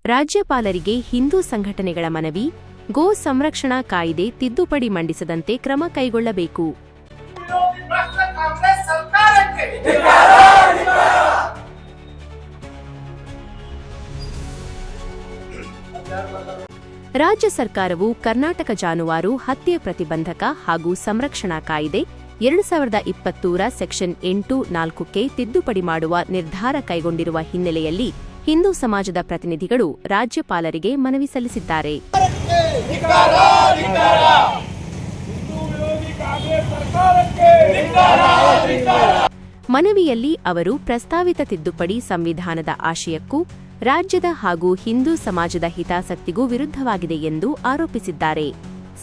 ರಾಜ್ಯಪಾಲರಿಗೆ ಹಿಂದೂ ಸಂಘಟನೆಗಳ ಮನವಿ, ಗೋ ಸಂರಕ್ಷಣಾ ಕಾಯ್ದೆ ತಿದ್ದುಪಡಿ ಮಂಡಿಸದಂತೆ ಕ್ರಮ ಕೈಗೊಳ್ಳಬೇಕು. ರಾಜ್ಯ ಸರ್ಕಾರವು ಕರ್ನಾಟಕ ಜಾನುವಾರು ಹತ್ಯೆ ಪ್ರತಿಬಂಧಕ ಹಾಗೂ ಸಂರಕ್ಷಣಾ ಕಾಯ್ದೆ 2020ರ ಸೆಕ್ಷನ್ 8(4)ಕ್ಕೆ ತಿದ್ದುಪಡಿ ಮಾಡುವ ನಿರ್ಧಾರ ಕೈಗೊಂಡಿರುವ ಹಿನ್ನೆಲೆಯಲ್ಲಿ ಹಿಂದೂ ಸಮಾಜದ ಪ್ರತಿನಿಧಿಗಳು ರಾಜ್ಯಪಾಲರಿಗೆ ಮನವಿ ಸಲ್ಲಿಸಿದ್ದಾರೆ. ಮನವಿಯಲ್ಲಿ ಅವರು ಪ್ರಸ್ತಾವಿತ ತಿದ್ದುಪಡಿ ಸಂವಿಧಾನದ ಆಶಯಕ್ಕೂ ರಾಜ್ಯದ ಹಾಗೂ ಹಿಂದೂ ಸಮಾಜದ ಹಿತಾಸಕ್ತಿಗೂ ವಿರುದ್ಧವಾಗಿದೆ ಎಂದು ಆರೋಪಿಸಿದ್ದಾರೆ.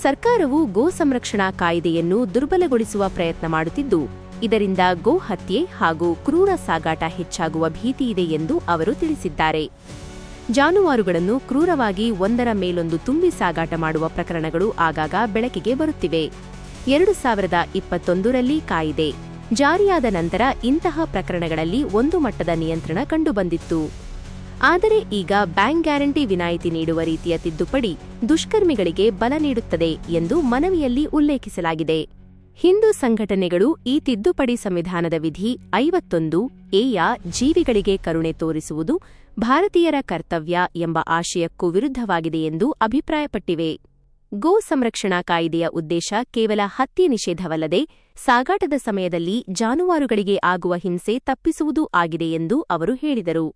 ಸರ್ಕಾರವು ಗೋ ಸಂರಕ್ಷಣಾ ಕಾಯ್ದೆಯನ್ನು ದುರ್ಬಲಗೊಳಿಸುವ ಪ್ರಯತ್ನ ಮಾಡುತ್ತಿದ್ದು, ಇದರಿಂದ ಗೋ ಹತ್ಯೆ ಹಾಗೂ ಕ್ರೂರ ಸಾಗಾಟ ಹೆಚ್ಚಾಗುವ ಭೀತಿಯಿದೆ ಎಂದು ಅವರು ತಿಳಿಸಿದ್ದಾರೆ. ಜಾನುವಾರುಗಳನ್ನು ಕ್ರೂರವಾಗಿ ಒಂದರ ಮೇಲೊಂದು ತುಂಬಿ ಸಾಗಾಟ ಮಾಡುವ ಪ್ರಕರಣಗಳು ಆಗಾಗ ಬೆಳಕಿಗೆ ಬರುತ್ತಿವೆ. 2021ರಲ್ಲಿ ಕಾಯ್ದೆ ಜಾರಿಯಾದ ನಂತರ ಇಂತಹ ಪ್ರಕರಣಗಳಲ್ಲಿ ಒಂದು ಮಟ್ಟದ ನಿಯಂತ್ರಣ ಕಂಡುಬಂದಿತ್ತು. ಆದರೆ ಈಗ ಬ್ಯಾಂಕ್ ಗ್ಯಾರಂಟಿ ವಿನಾಯಿತಿ ನೀಡುವ ರೀತಿಯ ತಿದ್ದುಪಡಿ ದುಷ್ಕರ್ಮಿಗಳಿಗೆ ಬಲ ನೀಡುತ್ತದೆ ಎಂದು ಮನವಿಯಲ್ಲಿ ಉಲ್ಲೇಖಿಸಲಾಗಿದೆ. ಹಿಂದೂ ಸಂಘಟನೆಗಳು ಈ ತಿದ್ದುಪಡಿ ಸಂವಿಧಾನದ ವಿಧಿ 51(a)ಯ ಜೀವಿಗಳಿಗೆ ಕರುಣೆ ತೋರಿಸುವುದು ಭಾರತೀಯರ ಕರ್ತವ್ಯ ಎಂಬ ಆಶಯಕ್ಕೂ ವಿರುದ್ಧವಾಗಿದೆ ಎಂದು ಅಭಿಪ್ರಾಯಪಟ್ಟಿವೆ. ಗೋ ಸಂರಕ್ಷಣಾ ಕಾಯ್ದೆಯ ಉದ್ದೇಶ ಕೇವಲ ಹತ್ಯೆ ನಿಷೇಧವಲ್ಲದೆ ಸಾಗಾಟದ ಸಮಯದಲ್ಲಿ ಜಾನುವಾರುಗಳಿಗೆ ಆಗುವ ಹಿಂಸೆ ತಪ್ಪಿಸುವುದೂ ಆಗಿದೆ ಎಂದು ಅವರು ಹೇಳಿದರು.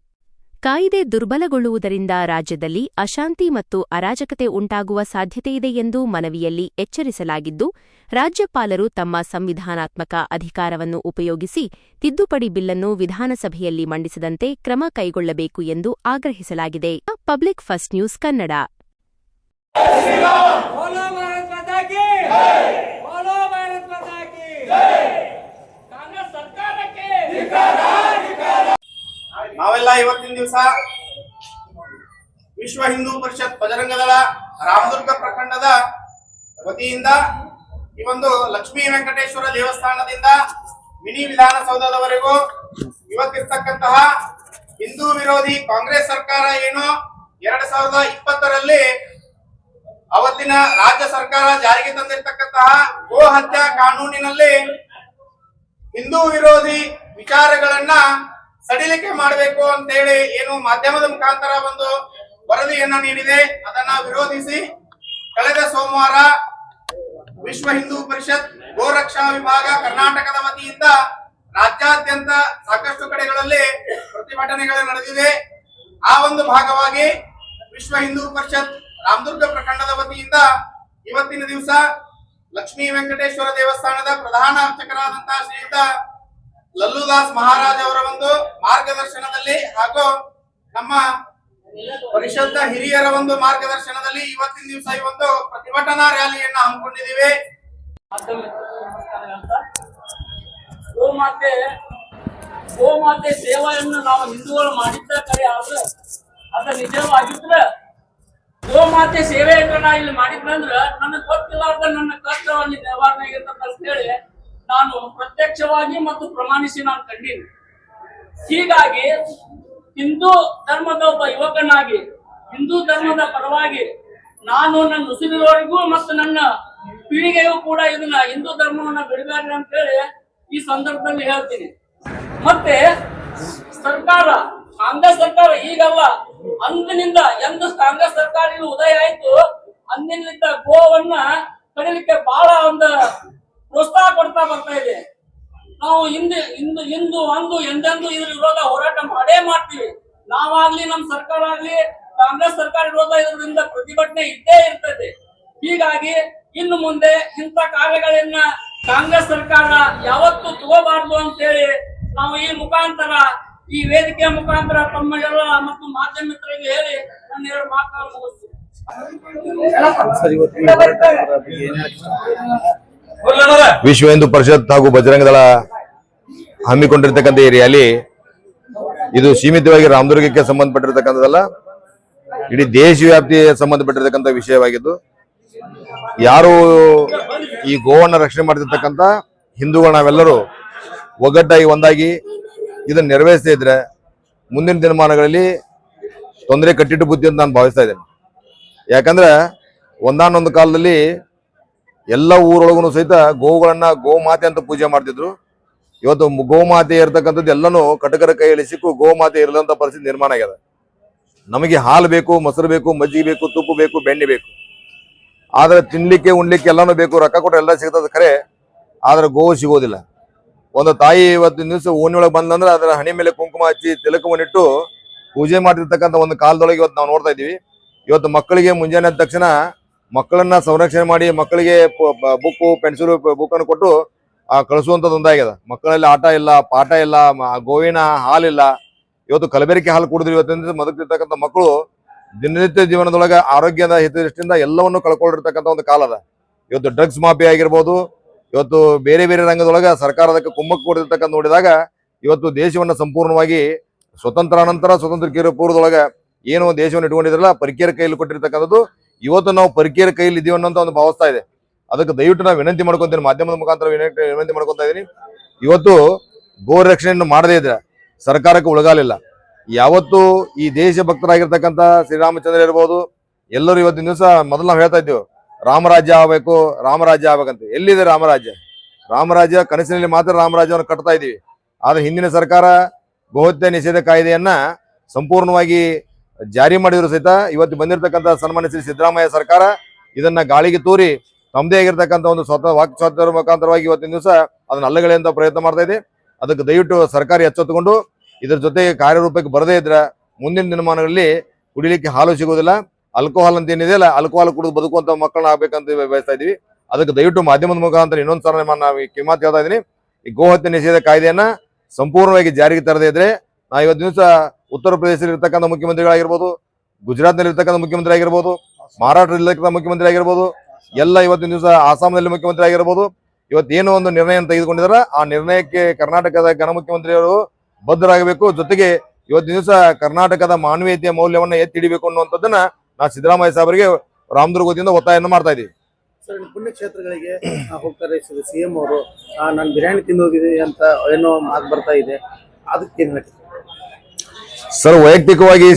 ಕಾಯ್ದೆ ದುರ್ಬಲಗೊಳ್ಳುವುದರಿಂದ ರಾಜ್ಯದಲ್ಲಿ ಅಶಾಂತಿ ಮತ್ತು ಅರಾಜಕತೆ ಉಂಟಾಗುವ ಸಾಧ್ಯತೆಯಿದೆ ಎಂದು ಮನವಿಯಲ್ಲಿ ಎಚ್ಚರಿಸಲಾಗಿದ್ದು, ರಾಜ್ಯಪಾಲರು ತಮ್ಮ ಸಂವಿಧಾನಾತ್ಮಕ ಅಧಿಕಾರವನ್ನು ಉಪಯೋಗಿಸಿ ತಿದ್ದುಪಡಿ ಬಿಲ್ಲನ್ನು ವಿಧಾನಸಭೆಯಲ್ಲಿ ಮಂಡಿಸದಂತೆ ಕ್ರಮ ಕೈಗೊಳ್ಳಬೇಕು ಎಂದು ಆಗ್ರಹಿಸಲಾಗಿದೆ. Public first news Kannada. ನಾವೆಲ್ಲ ಇವತ್ತಿನ ದಿವಸ ವಿಶ್ವ ಹಿಂದೂ ಪರಿಷತ್ ಬಜರಂಗ ದಳ ರಾಮದುರ್ಗ ಪ್ರಖಂಡದ ವತಿಯಿಂದ ಈ ಒಂದು ಲಕ್ಷ್ಮೀ ವೆಂಕಟೇಶ್ವರ ದೇವಸ್ಥಾನದಿಂದ ಮಿನಿ ವಿಧಾನಸೌಧದವರೆಗೂ ಇವತ್ತಿರ್ತಕ್ಕಂತಹ ಹಿಂದೂ ವಿರೋಧಿ ಕಾಂಗ್ರೆಸ್ ಸರ್ಕಾರ ಏನು 2020ರಲ್ಲಿ ಅವತ್ತಿನ ರಾಜ್ಯ ಸರ್ಕಾರ ಜಾರಿಗೆ ತಂದಿರತಕ್ಕಂತಹ ಗೋ ಹತ್ಯಾ ಕಾನೂನಿನಲ್ಲಿ ಹಿಂದೂ ವಿರೋಧಿ ವಿಚಾರಗಳನ್ನ ಸಡಿಲಿಕೆ ಮಾಡಬೇಕು ಅಂತ ಹೇಳಿ ಏನು ಮಾಧ್ಯಮದ ಮುಖಾಂತರ ಒಂದು ವರದಿಯನ್ನ ನೀಡಿದೆ. ಅದನ್ನ ವಿರೋಧಿಸಿ ಕಳೆದ ಸೋಮವಾರ ವಿಶ್ವ ಹಿಂದೂ ಪರಿಷತ್ ಗೋರಕ್ಷಾ ವಿಭಾಗ ಕರ್ನಾಟಕದ ವತಿಯಿಂದ ರಾಜ್ಯಾದ್ಯಂತ ಸಾಕಷ್ಟು ಕಡೆಗಳಲ್ಲಿ ಪ್ರತಿಭಟನೆಗಳು ನಡೆದಿದೆ. ಆ ಒಂದು ಭಾಗವಾಗಿ ವಿಶ್ವ ಹಿಂದೂ ಪರಿಷತ್ ರಾಮದುರ್ಗ ಪ್ರಖಂಡದ ವತಿಯಿಂದ ಇವತ್ತಿನ ದಿವಸ ಲಕ್ಷ್ಮೀ ವೆಂಕಟೇಶ್ವರ ದೇವಸ್ಥಾನದ ಪ್ರಧಾನ ಅರ್ಚಕರಾದಂತಹ ಶ್ರೀಯುತ ಲಲ್ಲುದಾಸ್ ಮಹಾರಾಜ್ ಅವರ ಒಂದು ಮಾರ್ಗದರ್ಶನದಲ್ಲಿ ಹಾಗೂ ನಮ್ಮ ಪರಿಷತ್ ಹಿರಿಯರ ಒಂದು ಮಾರ್ಗದರ್ಶನದಲ್ಲಿ ಇವತ್ತಿನ ದಿವಸ ಈ ಒಂದು ಪ್ರತಿಭಟನಾ ರ್ಯಾಲಿಯನ್ನ ಹಮ್ಮಿಕೊಂಡಿದ್ದೀವಿ. ಗೋಮಾತೆ ಸೇವೆಯನ್ನು ನಾವು ಹಿಂದೂಗಳು ಮಾಡಿದ್ದ ಕರೆ ಆದ್ರೆ ಅದು ನಿಜವಾಗಿದ್ರೆ ಗೋಮಾತೆ ಸೇವೆಯನ್ನು ನಾ ಇಲ್ಲಿ ಮಾಡಿದ್ನಂದ್ರ ನನಗೆ ಗೊತ್ತಿಲ್ಲಾರ್ದ ನನ್ನ ಕಷ್ಟವನ್ನು ನಿವಾರಣೆ ಆಗಿರ್ತಂತ ಹೇಳಿ ನಾನು ಪ್ರತ್ಯಕ್ಷವಾಗಿ ಮತ್ತು ಪ್ರಮಾಣಿಸಿ ನಾನು ಕಂಡೀನಿ. ಹೀಗಾಗಿ ಹಿಂದೂ ಧರ್ಮದ ಒಬ್ಬ ಯುವಕನಾಗಿ ಹಿಂದೂ ಧರ್ಮದ ಪರವಾಗಿ ನಾನು ನನ್ನ ಉಸಿರಿನವರೆಗೂ ಮತ್ತು ನನ್ನ ಪೀಳಿಗೆಯೂ ಕೂಡ ಇದನ್ನ ಹಿಂದೂ ಧರ್ಮವನ್ನ ಬಿಡಬೇಡ್ರಿ ಅಂತ ಹೇಳಿ ಈ ಸಂದರ್ಭದಲ್ಲಿ ಹೇಳ್ತೀನಿ. ಮತ್ತೆ ಸರ್ಕಾರ ಕಾಂಗ್ರೆಸ್ ಸರ್ಕಾರ ಈಗಲ್ಲ, ಅಂದಿನಿಂದ ಎಂದು ಕಾಂಗ್ರೆಸ್ ಸರ್ಕಾರ ಇಲ್ಲಿ ಉದಯ ಆಯ್ತು ಅಂದಿನಿಂದ ಗೋವನ್ನ ಕಡಿಲಿಕ್ಕೆ ಬಹಳ ಒಂದು ಪ್ರೋತ್ಸಾಹ ಕೊಡ್ತಾ ಬರ್ತಾ ಇದೆ. ನಾವು ಇಂದು ಅಂದು ಎಂದೆಂದು ಇದ್ರ ವಿರೋಧ ಹೋರಾಟ ಮಾಡೇ ಮಾಡ್ತೀವಿ. ನಾವಾಗ್ಲಿ ನಮ್ಮ ಸರ್ಕಾರ ಆಗ್ಲಿ ಕಾಂಗ್ರೆಸ್ ಸರ್ಕಾರ ವಿರೋಧ ಇದರಿಂದ ಪ್ರತಿಭಟನೆ ಇದ್ದೇ ಇರ್ತದೆ. ಹೀಗಾಗಿ ಇನ್ನು ಮುಂದೆ ಇಂಥ ಕಾರ್ಯಗಳನ್ನ ಕಾಂಗ್ರೆಸ್ ಸರ್ಕಾರ ಯಾವತ್ತೂ ತಗೋಬಾರ್ದು ಅಂತೇಳಿ ನಾವು ಈ ಮುಖಾಂತರ ಈ ವೇದಿಕೆಯ ಮುಖಾಂತರ ತಮ್ಮೆಲ್ಲ ಮತ್ತು ಮಾಧ್ಯಮ ಮಿತ್ರರಿಗೆ ಹೇಳಿ ನನ್ನ 2 ಮಾತುಗಳನ್ನು ಮುಗಿಸ್ತೀನಿ. ವಿಶ್ವ ಹಿಂದೂ ಪರಿಷತ್ ಹಾಗೂ ಬಜರಂಗ ದಳ ಹಮ್ಮಿಕೊಂಡಿರ್ತಕ್ಕಂಥ ಈ ರ್ಯಾಲಿ ಇದು ಸೀಮಿತವಾಗಿ ರಾಮದುರ್ಗಕ್ಕೆ ಸಂಬಂಧಪಟ್ಟಿರ್ತಕ್ಕಂಥದ್ದಲ್ಲ, ಇಡೀ ದೇಶವ್ಯಾಪ್ತಿ ಸಂಬಂಧಪಟ್ಟಿರ್ತಕ್ಕಂಥ ವಿಷಯವಾಗಿದ್ದು, ಯಾರು ಈ ಗೋವನ್ನು ರಕ್ಷಣೆ ಮಾಡ್ತಿರ್ತಕ್ಕಂಥ ಹಿಂದೂಗಳು ನಾವೆಲ್ಲರೂ ಒಗ್ಗಟ್ಟಾಗಿ ಒಂದಾಗಿ ಇದನ್ನು ನೆರವೇರಿಸ್ತಾ ಇದ್ರೆ ಮುಂದಿನ ದಿನಮಾನಗಳಲ್ಲಿ ತೊಂದರೆ ಕಟ್ಟಿಟ್ಟು ಬುದ್ಧಿ ಅಂತ ನಾನು ಭಾವಿಸ್ತಾ ಇದ್ದೇನೆ. ಯಾಕಂದ್ರೆ ಒಂದಾನೊಂದು ಕಾಲದಲ್ಲಿ ಎಲ್ಲ ಊರೊಳಗೂ ಸಹಿತ ಗೋವುಗಳನ್ನ ಗೋಮಾತೆ ಅಂತ ಪೂಜೆ ಮಾಡ್ತಿದ್ರು. ಇವತ್ತು ಗೋಮಾತೆ ಇರ್ತಕ್ಕಂಥದ್ದು ಎಲ್ಲನೂ ಕಟಕರ ಕೈಯಲ್ಲಿ ಸಿಕ್ಕು ಗೋಮಾತೆ ಇರಲಂತ ಪರಿಸ್ಥಿತಿ ನಿರ್ಮಾಣ ಆಗ್ಯದ. ನಮಗೆ ಹಾಲು ಬೇಕು, ಮೊಸರು ಬೇಕು, ಮಜ್ಜಿಗೆ ಬೇಕು, ತುಪ್ಪ ಬೇಕು, ಬೆಣ್ಣೆ ಬೇಕು. ಆದ್ರೆ ತಿನ್ಲಿಕ್ಕೆ ಉಣ್ಲಿಕ್ಕೆ ಎಲ್ಲಾನು ಬೇಕು, ರೊಕ್ಕ ಕೊಟ್ಟರೆ ಎಲ್ಲ ಸಿಗ್ತದ ಖರೆ. ಆದ್ರೆ ಗೋವು ಸಿಗೋದಿಲ್ಲ. ಒಂದು ತಾಯಿ ಇವತ್ತಿನ ದಿವಸ ಓಣಿಯೊಳಗೆ ಬಂದಂದ್ರೆ ಅದರ ಹಣಿ ಮೇಲೆ ಕುಂಕುಮ ಹಚ್ಚಿ ತಿಲಕವನ್ನಿಟ್ಟು ಪೂಜೆ ಮಾಡಿರ್ತಕ್ಕಂಥ ಒಂದು ಕಾಲದೊಳಗೆ ಇವತ್ತು ನಾವು ನೋಡ್ತಾ ಇದ್ದೀವಿ. ಇವತ್ತು ಮಕ್ಕಳಿಗೆ ಮುಂಜಾನೆ ಆದ ತಕ್ಷಣ ಮಕ್ಕಳನ್ನ ಸಂರಕ್ಷಣೆ ಮಾಡಿ ಮಕ್ಕಳಿಗೆ ಬುಕ್ಕು, ಪೆನ್ಸಿಲು, ಬುಕ್ಕನ್ನು ಕೊಟ್ಟು ಕಳಿಸುವಂಥದ್ದು ಒಂದಾಗ್ಯದ. ಮಕ್ಕಳಲ್ಲಿ ಆಟ ಇಲ್ಲ, ಪಾಠ ಇಲ್ಲ, ಗೋವಿನ ಹಾಲಿಲ್ಲ. ಇವತ್ತು ಕಲಬೆರಕೆ ಹಾಲು ಕುಡಿದ್ರೆ ಇವತ್ತಿನ ಬದುಕಿರ್ತಕ್ಕಂಥ ಮಕ್ಕಳು ದಿನನಿತ್ಯ ಜೀವನದೊಳಗೆ ಆರೋಗ್ಯದ ಹಿತದೃಷ್ಟಿಯಿಂದ ಎಲ್ಲವನ್ನು ಕಳ್ಕೊಂಡಿರ್ತಕ್ಕಂಥ ಒಂದು ಕಾಲ ಅದ. ಇವತ್ತು ಡ್ರಗ್ಸ್ ಮಾಫಿಯಾ ಆಗಿರ್ಬೋದು, ಇವತ್ತು ಬೇರೆ ಬೇರೆ ರಂಗದೊಳಗೆ ಸರ್ಕಾರ ಅದಕ್ಕೆ ಕುಮ್ಮಕ್ಕು ಕೊಡಿರ್ತಕ್ಕಂಥ ನೋಡಿದಾಗ ಇವತ್ತು ದೇಶವನ್ನ ಸಂಪೂರ್ಣವಾಗಿ ಸ್ವತಂತ್ರಾನಂತರ ಸ್ವತಂತ್ರ ಪೂರ್ವದೊಳಗೆ ಏನು ದೇಶವನ್ನು ಇಟ್ಕೊಂಡಿದ್ರಲ್ಲ ಪರಕೀಯರ ಕೈಯಲ್ಲಿ ಕೊಟ್ಟಿರ್ತಕ್ಕಂಥದ್ದು ಇವತ್ತು ನಾವು ಪರಕೀಯರ ಕೈಯಲ್ಲಿ ಇದೀವಿ ಅನ್ನೋಂಥ ಒಂದು ಭಾವಿಸ್ತಾ ಇದೆ. ಅದಕ್ಕೆ ದಯವಿಟ್ಟು ನಾವು ವಿನಂತಿ ಮಾಡ್ಕೊಂತೀನಿ, ಮಾಧ್ಯಮದ ಮುಖಾಂತರ ವಿನಂತಿ ಮಾಡ್ಕೊತಾ ಇದೀನಿ. ಇವತ್ತು ಗೋ ರಕ್ಷಣೆಯನ್ನು ಮಾಡದೇ ಇದ್ರೆ ಸರ್ಕಾರಕ್ಕೆ ಉಳಗಾಲಿಲ್ಲ. ಯಾವತ್ತು ಈ ದೇಶ ಭಕ್ತರಾಗಿರ್ತಕ್ಕಂಥ ಶ್ರೀರಾಮಚಂದ್ರ ಇರ್ಬೋದು, ಎಲ್ಲರೂ ಇವತ್ತಿನ ದಿವಸ ಮೊದಲು ನಾವು ಹೇಳ್ತಾ ಇದ್ದೀವಿ ರಾಮರಾಜ್ಯ ಆಗ್ಬೇಕು, ರಾಮರಾಜ್ಯ ಆಗ್ಬೇಕಂತ. ಎಲ್ಲಿದೆ ರಾಮರಾಜ್ಯ? ರಾಮರಾಜ್ಯ ಕನಸಿನಲ್ಲಿ ಮಾತ್ರ ರಾಮರಾಜ್ಯವನ್ನು ಕಟ್ತಾ ಇದ್ದೀವಿ. ಆದ್ರೆ ಹಿಂದಿನ ಸರ್ಕಾರ ಗೋಹತ್ಯೆ ನಿಷೇಧ ಕಾಯ್ದೆಯನ್ನ ಸಂಪೂರ್ಣವಾಗಿ ಜಾರಿ ಮಾಡಿದ್ರು ಸಹಿತ ಇವತ್ತು ಬಂದಿರತಕ್ಕಂಥ ಸನ್ಮಾನ್ಯ ಶ್ರೀ ಸಿದ್ದರಾಮಯ್ಯ ಸರ್ಕಾರ ಇದನ್ನ ಗಾಳಿಗೆ ತೂರಿ ತಮ್ಮದೇ ಆಗಿರ್ತಕ್ಕಂಥ ಒಂದು ವಾಕ್ ಸ್ವಾತಂತ್ರ್ಯ ಮುಖಾಂತರವಾಗಿ ಇವತ್ತಿನ ದಿವಸ ಅದನ್ನ ಅಲ್ಲಗಳೆಯುವಂತ ಪ್ರಯತ್ನ ಮಾಡ್ತಾ ಇದೆ. ಅದಕ್ಕೆ ದಯವಿಟ್ಟು ಸರ್ಕಾರ ಎಚ್ಚೆತ್ತುಕೊಂಡು ಇದರ ಜೊತೆಗೆ ಕಾರ್ಯರೂಪಕ್ಕೆ ಬರದೇ ಇದ್ರೆ ಮುಂದಿನ ದಿನಮಾನಗಳಲ್ಲಿ ಕುಡಿಲಿಕ್ಕೆ ಹಾಲು ಸಿಗೋದಿಲ್ಲ. ಆಲ್ಕೋಹಾಲ್ ಅಂತ ಏನಿದೆಯಲ್ಲ, ಆಲ್ಕೋಹಾಲ್ ಕುಡಿದು ಬದುಕುವಂತ ಮಕ್ಕಳನ್ನ ಆಗ್ಬೇಕಂತ ಬಯಸ್ತಾ ಇದೀವಿ. ಅದಕ್ಕೆ ದಯವಿಟ್ಟು ಮಾಧ್ಯಮದ ಮುಖಾಂತರ ಇನ್ನೊಂದು ಸಲ ನಾವು ಕಿಮ್ಮತ್ ಹೇಳ್ತಾ ಇದೀನಿ, ಈ ಗೋಹತ್ಯೆ ನಿಷೇಧ ಕಾಯ್ದೆಯನ್ನ ಸಂಪೂರ್ಣವಾಗಿ ಜಾರಿಗೆ ತರದೇ ಇದ್ರೆ ನಾವು ಇವತ್ತು ದಿವಸ ಉತ್ತರ ಪ್ರದೇಶದಲ್ಲಿ ಇರ್ತಕ್ಕಂಥ ಮುಖ್ಯಮಂತ್ರಿಗಳಾಗಿರ್ಬೋದು, ಗುಜರಾತ್ ನಲ್ಲಿ ಇರ್ತಕ್ಕಂಥ ಮುಖ್ಯಮಂತ್ರಿ ಆಗಿರ್ಬೋದು, ಮಹಾರಾಷ್ಟ್ರದಲ್ಲಿರ್ತಕ್ಕಂಥ ಮುಖ್ಯಮಂತ್ರಿ ಆಗಿರ್ಬೋದು, ಎಲ್ಲ ಇವತ್ತಿನ ದಿವಸ ಆಸಾಂನಲ್ಲಿ ಮುಖ್ಯಮಂತ್ರಿ ಆಗಿರ್ಬೋದು, ಇವತ್ತೇನೋ ಒಂದು ನಿರ್ಣಯ ತೆಗೆದುಕೊಂಡಿದಾರ ಆ ನಿರ್ಣಯಕ್ಕೆ ಕರ್ನಾಟಕದ ಘನ ಮುಖ್ಯಮಂತ್ರಿಯವರು ಬದ್ಧರಾಗಬೇಕು. ಜೊತೆಗೆ ಇವತ್ತಿನ ದಿವಸ ಕರ್ನಾಟಕದ ಮಾನವೀಯತೆಯ ಮೌಲ್ಯವನ್ನ ಎತ್ತಿ ಹಿಡಿಬೇಕು ಅನ್ನುವಂಥದ್ದನ್ನ ನಾವು ಸಿದ್ದರಾಮಯ್ಯ ಸಾಹೇಬರಿಗೆ ರಾಮದುರ್ಗ ವತಿಯಿಂದ ಒತ್ತಾಯವನ್ನು ಮಾಡ್ತಾ ಇದ್ದೀವಿ. ಸರ್, ಪುಣ್ಯಕ್ಷೇತ್ರಗಳಿಗೆ ಹೋಗ್ತಾರೆ ಸಿಎಂ ಅವರು, ನಾನು ಬಿರಿಯಾನಿ ತಿನ್ನೋಗಿದೆ ಅಂತ ಏನೋ ಮಾತು ಬರ್ತಾ ಇದೆ, ಅದಕ್ಕೆ ಏನ್ ಹೇಳ್ತೀವಿ ಸರ್? ವೈಯಕ್ತಿಕವಾಗಿ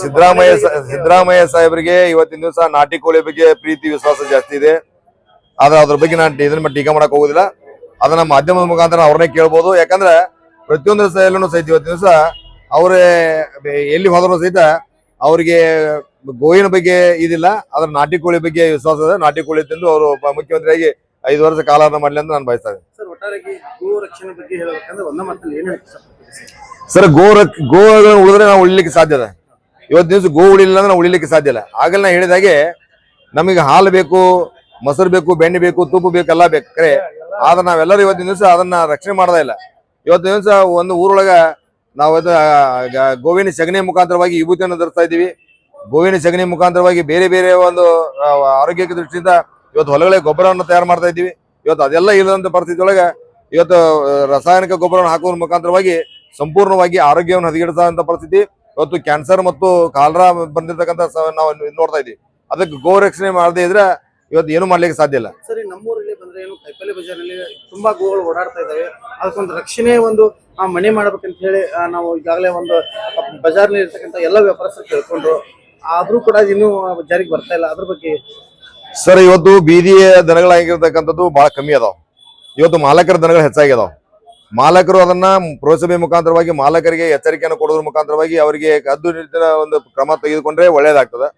ಸಿದ್ದರಾಮಯ್ಯ ಸಾಹೇಬರಿಗೆ ಇವತ್ತಿನ ದಿವಸ ನಾಟಿ ಕೋಳಿ ಬಗ್ಗೆ ಪ್ರೀತಿ ವಿಶ್ವಾಸ ಜಾಸ್ತಿ ಇದೆ. ಆದ್ರೆ ಅದ್ರ ಬಗ್ಗೆ ನಾನು ಇದನ್ನ ಟೀಕಾ ಮಾಡಕ್ ಹೋಗುದಿಲ್ಲ. ಅದನ್ನ ಮಾಧ್ಯಮದ ಮುಖಾಂತರ ಅವ್ರನ್ನೇ ಕೇಳ್ಬೋದು. ಯಾಕಂದ್ರೆ ಪ್ರತಿಯೊಂದು ಸೈಲೂ ಸಹಿತ ಇವತ್ತಿನ ದಿವಸ ಅವರೇ ಎಲ್ಲಿ ಹೋದ್ರು ಸಹಿತ ಅವ್ರಿಗೆ ಗೋವಿನ ಬಗ್ಗೆ ಇದಿಲ್ಲ, ಅದ್ರ ನಾಟಿ ಕೋಳಿ ಬಗ್ಗೆ ವಿಶ್ವಾಸ ಇದೆ. ನಾಟಿ ಕೋಳಿ ತಿಂದು ಅವರು ಮುಖ್ಯಮಂತ್ರಿಯಾಗಿ 5 ವರ್ಷ ಕಾಲವನ್ನು ಮಾಡಲಿ ಅಂತ ನಾನು ಬಯಸ್ತಾ ಇದ್ದೀನಿ. ಸರ್, ಒಟ್ಟಾರೆಯಾಗಿ ಗೋ ರಕ್ಷಣೆ ಬಗ್ಗೆ ಹೇಳಬೇಕಂದ್ರೆ ಒಂದೇ ಮಾತಲ್ಲಿ ಏನು ಹೇಳ್ತೀವಿ ಸರ್? ಗೋ ಉಳಿದ್ರೆ ನಾವು ಉಳಿಲಿಕ್ಕೆ ಸಾಧ್ಯ ಇದೆ. ಇವತ್ತು ದಿವಸ ಗೋ ಉಳಿಲಿಲ್ಲ ಅಂದ್ರೆ ನಾವು ಉಳಿಲಿಕ್ಕೆ ಸಾಧ್ಯ ಇಲ್ಲ. ಆಗಲ್ಲ ನಾ ಹೇಳಿದಾಗೆ ನಮಗೆ ಹಾಲು ಬೇಕು, ಮೊಸರು ಬೇಕು, ಬೆಣ್ಣೆ ಬೇಕು, ತುಪ್ಪ ಬೇಕು, ಎಲ್ಲ ಬೇಕು ಕರೆ. ಆದ್ರೆ ನಾವೆಲ್ಲರೂ ಇವತ್ತಿನ ದಿವಸ ಅದನ್ನ ರಕ್ಷಣೆ ಮಾಡದೇ ಇಲ್ಲ. ಇವತ್ತಿನ ದಿವಸ ಒಂದು ಊರೊಳಗ ನಾವು ಗೋವಿನ ಸಗಣಿ ಮುಖಾಂತರವಾಗಿ ವಿಭೂತಿಯನ್ನು ಧರಿಸ್ತಾ ಇದ್ದೀವಿ. ಗೋವಿನ ಸಗಣಿ ಮುಖಾಂತರವಾಗಿ ಬೇರೆ ಬೇರೆ ಒಂದು ಆರೋಗ್ಯಕ್ಕೆ ದೃಷ್ಟಿಯಿಂದ ಇವತ್ತು ಹೊಲಗಳಿಗೆ ಗೊಬ್ಬರವನ್ನು ತಯಾರು ಮಾಡ್ತಾ ಇದ್ದೀವಿ. ಇವತ್ತು ಅದೆಲ್ಲ ಇಲ್ಲದಂತ ಪರಿಸ್ಥಿತಿ ಒಳಗೆ ಇವತ್ತು ರಾಸಾಯನಿಕ ಗೊಬ್ಬರವನ್ನು ಹಾಕೋದ್ರ ಮುಖಾಂತರವಾಗಿ ಸಂಪೂರ್ಣವಾಗಿ ಆರೋಗ್ಯವನ್ನು ಹದಗೆಡಿಸುವಂತ ಪರಿಸ್ಥಿತಿ. ಇವತ್ತು ಕ್ಯಾನ್ಸರ್ ಮತ್ತು ಕಾಲರಾ ಬಂದಿರತಕ್ಕಂಥ ನಾವು ನೋಡ್ತಾ ಇದ್ದೀವಿ. ಅದಕ್ಕೆ ಗೋ ರಕ್ಷಣೆ ಮಾಡದೇ ಇದ್ರೆ ಇವತ್ತು ಏನು ಮಾಡ್ಲಿಕ್ಕೆ ಸಾಧ್ಯ ಇಲ್ಲ. ಸರಿ, ನಮ್ಮೂರಲ್ಲಿ ಬಂದ್ರೆ ಏನು ಕೈಪಲ್ಲೆ ಬಜಾರಲ್ಲಿ ತುಂಬಾ ಗೋಗಳು ಓಡಾಡ್ತಾ ಇದಾವೆ. ಅದಕ್ಕೊಂದು ರಕ್ಷಣೆ ಒಂದು ಮನೆ ಮಾಡ್ಬೇಕಂತ ಹೇಳಿ ನಾವು ಈಗಾಗಲೇ ಒಂದು ಬಜಾರ್ನಲ್ಲಿ ಇರ್ತಕ್ಕಂಥ ಎಲ್ಲ ವ್ಯಾಪಾರಸ್ಥರು ಕೇಳ್ಕೊಂಡ್ರು, ಆದ್ರೂ ಕೂಡ ಇನ್ನೂ ಜಾರಿಗೆ ಬರ್ತಾ ಇಲ್ಲ. ಅದ್ರ ಬಗ್ಗೆ ಸರ್, ಇವತ್ತು ಬೀದಿಯ ದನಗಳಾಗಿರ್ತಕ್ಕಂಥದ್ದು ಬಹಳ ಕಮ್ಮಿ ಅದಾವ. ಇವತ್ತು ಮಾಲಕರ ದನಗಳು ಹೆಚ್ಚಾಗ್ಯದಾವ. ಮಾಲಕರು ಅದನ್ನ ಪುರಸಭೆ ಮುಖಾಂತರವಾಗಿ ಮಾಲಕರಿಗೆ ಎಚ್ಚರಿಕೆಯನ್ನು ಕೊಡೋದ್ರ ಮುಖಾಂತರವಾಗಿ ಅವರಿಗೆ ಕಟ್ಟುನಿಟ್ಟಿನ ಒಂದು ಕ್ರಮ ತೆಗೆದುಕೊಂಡ್ರೆ ಒಳ್ಳೇದಾಗ್ತದೆ.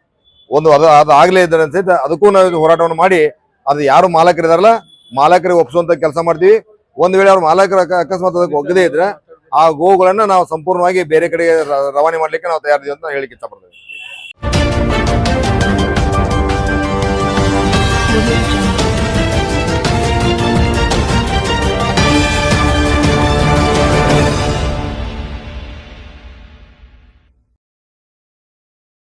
ಒಂದು ಅದಾಗ್ಲೇ ಇದ್ದಾರೆ ಸಹಿತ ಅದಕ್ಕೂ ನಾವು ಹೋರಾಟವನ್ನು ಮಾಡಿ ಅದು ಯಾರು ಮಾಲಕರಿದಾರಲ್ಲ ಮಾಲಕರಿಗೆ ಒಪ್ಪಿಸುವಂತ ಕೆಲಸ ಮಾಡ್ತೀವಿ. ಒಂದ್ ವೇಳೆ ಅವ್ರ ಮಾಲಕರ ಅಕಸ್ಮಾತ್ ಅದಕ್ಕೆ ಒಗ್ಗದೇ ಇದ್ರೆ ಆ ಗೋಗಳನ್ನ ನಾವು ಸಂಪೂರ್ಣವಾಗಿ ಬೇರೆ ಕಡೆಗೆ ರವಾನೆ ಮಾಡ್ಲಿಕ್ಕೆ ನಾವು ತಯಾರಿದ್ದೀವಿ ಅಂತ ಹೇಳಿಕ್ಕೆ ಇಷ್ಟಪಡ್ತೇವೆ.